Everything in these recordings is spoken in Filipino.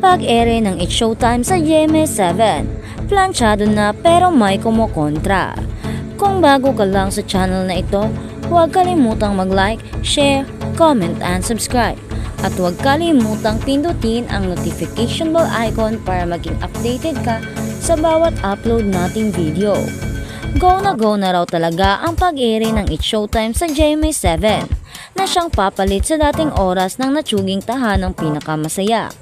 Pag-ere ng It's Showtime sa GMA7, planchado na pero may kumukontra. Kung bago ka lang sa channel na ito, huwag kalimutang mag-like, share, comment and subscribe. At huwag kalimutang pindutin ang notification bell icon para maging updated ka sa bawat upload nating video. Go na raw talaga ang pag-ere ng It's Showtime sa GMA7 na siyang papalit sa dating oras ng natsuging tahanang pinakamasaya.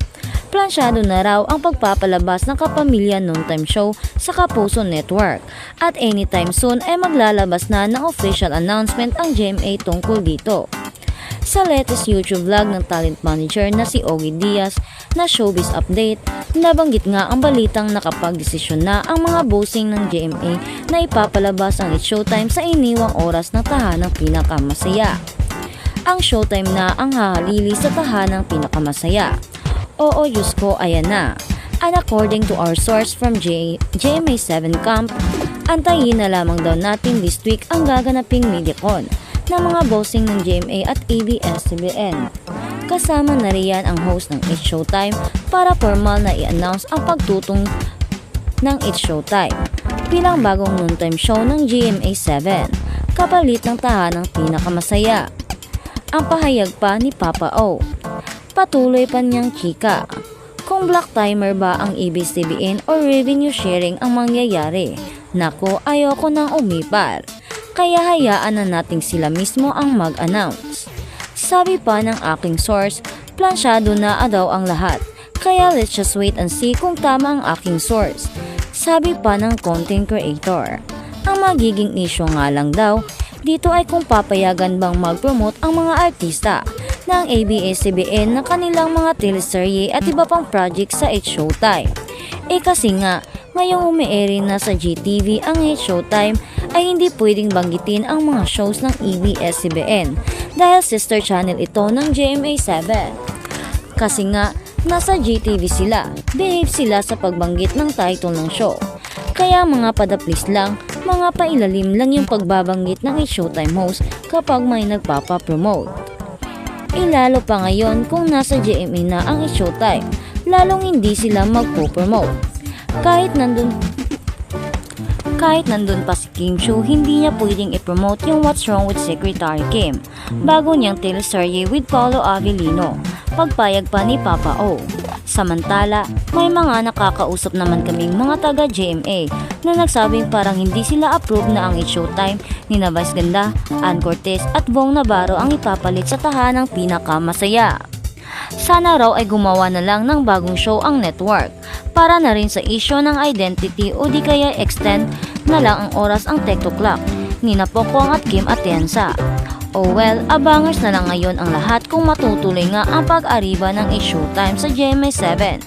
Plansyado na raw ang pagpapalabas ng Kapamilya Noontime Show sa Kapuso Network at anytime soon ay maglalabas na ng official announcement ang GMA tungkol dito. Sa latest YouTube vlog ng talent manager na si Ogie Diaz na Showbiz Update, nabanggit nga ang balitang nakapagdesisyon na ang mga bossing ng GMA na ipapalabas ang It's Showtime sa iniwang oras ng tahanang pinakamasaya. Ang Showtime na ang hahalili sa tahanang pinakamasaya. Oo, Diyos ko, ayan na. And according to our source from GMA7 Camp, antayin na lamang daw natin this week ang gaganaping MediaCon ng mga bossing ng GMA at ABS-CBN. Kasama na riyan ang host ng It's Showtime para formal na i-announce ang pagtutong ng It's Showtime bilang bagong noontime show ng GMA7, kapalit ng tahanang pinakamasaya. Ang pahayag pa ni Papa O. Patuloy pa niyang chika, kung black timer ba ang ABS-CBN o revenue sharing ang mangyayari, nako ayoko nang umipal, kaya hayaan na nating sila mismo ang mag-announce. Sabi pa ng aking source, plansyado na daw ang lahat, kaya let's just wait and see kung tama ang aking source. Sabi pa ng content creator, ang magiging issue nga lang daw dito ay kung papayagan bang mag-promote ang mga artista ng ABS-CBN ng kanilang mga teleserye at iba pang project sa It's Showtime. Kasi nga, ngayong umiere na sa GTV ang It's Showtime ay hindi pwedeng banggitin ang mga shows ng ABS-CBN dahil sister channel ito ng GMA7. Kasi nga, nasa GTV sila, behave sila sa pagbanggit ng title ng show. Kaya mga padaplis lang, mga pailalim lang yung pagbabanggit ng It's Showtime host kapag may nagpapapromote. Lalo pa ngayon kung nasa GMA na ang It's Showtime, lalong hindi sila magpo-promote. Kahit nandun pa si Kim Chiu, hindi niya pwedeng i-promote yung What's Wrong with Secretary Kim, bago niyang teleserye with Paolo Avellino, pagpayag pa ni Papa O. Samantala, may mga nakakausap naman kaming mga taga-GMA na nagsabing parang hindi sila approve na ang It's Showtime ni Vice Ganda, Ann Cortez at Bong Navarro ang ipapalit sa tahanang pinakamasaya. Sana raw ay gumawa na lang ng bagong show ang network para na rin sa issue ng identity o di kaya extend na lang ang oras ang TikTok clock ni Pokwang at Kim Atienza. Oh well, abangers na lang ngayon ang lahat kung matutuloy nga ang pag-ariba ng It's Showtime sa GMA7.